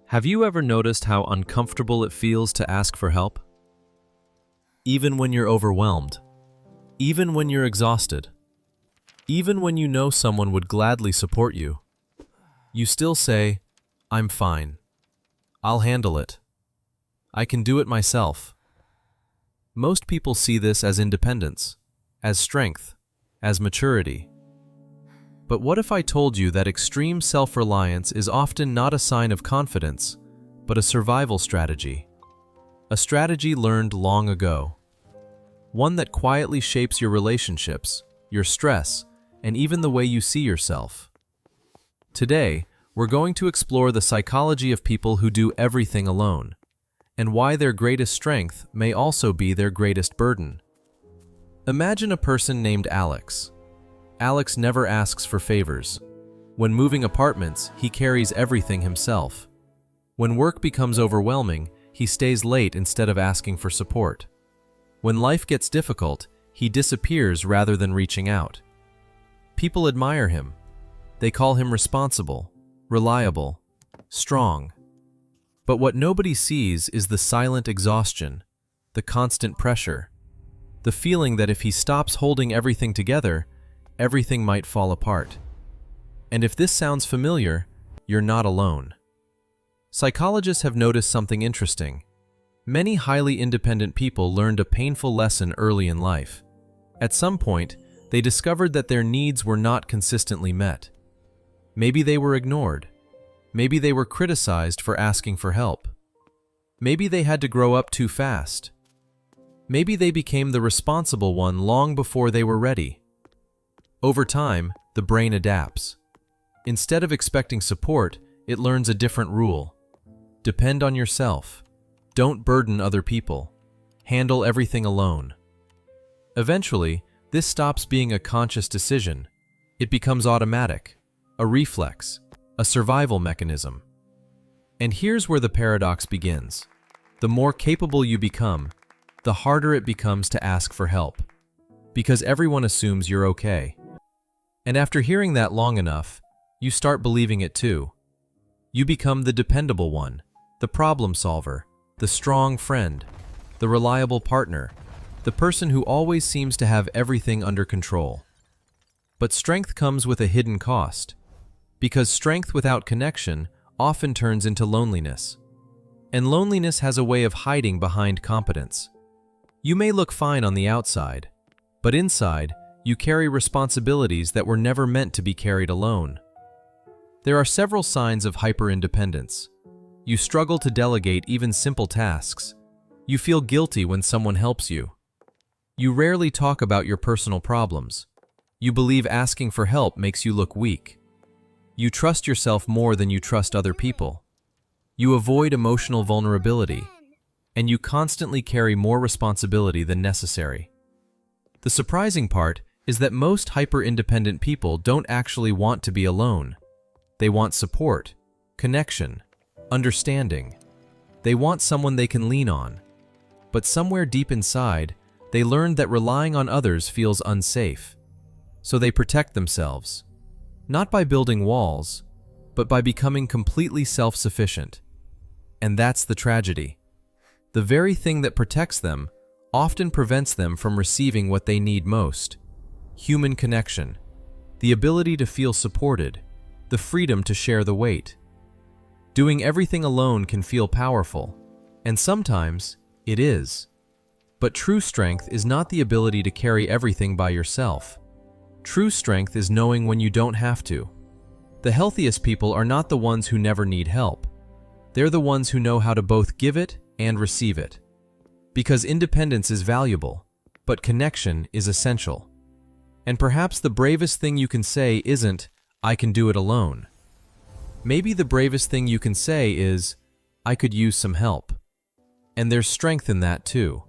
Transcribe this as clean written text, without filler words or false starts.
Have you ever noticed how uncomfortable it feels to ask for help? Even when you're overwhelmed, even when you're exhausted, even when you know someone would gladly support you, you still say, "I'm fine. I'll handle it. I can do it myself." Most people see this as independence, as strength, as maturity. But what if I told you that extreme self-reliance is often not a sign of confidence, but a survival strategy? A strategy learned long ago. One that quietly shapes your relationships, your stress, and even the way you see yourself. Today, we're going to explore the psychology of people who do everything alone, and why their greatest strength may also be their greatest burden. Imagine a person named Alex. Alex never asks for favors. When moving apartments, he carries everything himself. When work becomes overwhelming, he stays late instead of asking for support. When life gets difficult, he disappears rather than reaching out. People admire him. They call him responsible, reliable, strong. But what nobody sees is the silent exhaustion, the constant pressure, the feeling that if he stops holding everything together, everything might fall apart. And if this sounds familiar, you're not alone. Psychologists have noticed something interesting. Many highly independent people learned a painful lesson early in life. At some point, they discovered that their needs were not consistently met. Maybe they were ignored. Maybe they were criticized for asking for help. Maybe they had to grow up too fast. Maybe they became the responsible one long before they were ready. Over time, the brain adapts. Instead of expecting support, it learns a different rule. Depend on yourself. Don't burden other people. Handle everything alone. Eventually, this stops being a conscious decision. It becomes automatic, a reflex, a survival mechanism. And here's where the paradox begins. The more capable you become, the harder it becomes to ask for help, because everyone assumes you're okay. And after hearing that long enough, you start believing it too. You become the dependable one, the problem solver, the strong friend, the reliable partner, the person who always seems to have everything under control. But strength comes with a hidden cost, because strength without connection often turns into loneliness. And loneliness has a way of hiding behind competence. You may look fine on the outside, but inside, you carry responsibilities that were never meant to be carried alone. There are several signs of hyper-independence. You struggle to delegate even simple tasks. You feel guilty when someone helps you. You rarely talk about your personal problems. You believe asking for help makes you look weak. You trust yourself more than you trust other people. You avoid emotional vulnerability, and you constantly carry more responsibility than necessary. The surprising part is that most hyper-independent people don't actually want to be alone. They want support, connection, understanding. They want someone they can lean on. But somewhere deep inside, they learned that relying on others feels unsafe. So they protect themselves, not by building walls, but by becoming completely self-sufficient. And that's the tragedy. The very thing that protects them often prevents them from receiving what they need most: human connection, the ability to feel supported, the freedom to share the weight. Doing everything alone can feel powerful, and sometimes it is. But true strength is not the ability to carry everything by yourself. True strength is knowing when you don't have to. The healthiest people are not the ones who never need help. They're the ones who know how to both give it and receive it. Because independence is valuable, but connection is essential. And perhaps the bravest thing you can say isn't, "I can do it alone." Maybe the bravest thing you can say is, "I could use some help." And there's strength in that too.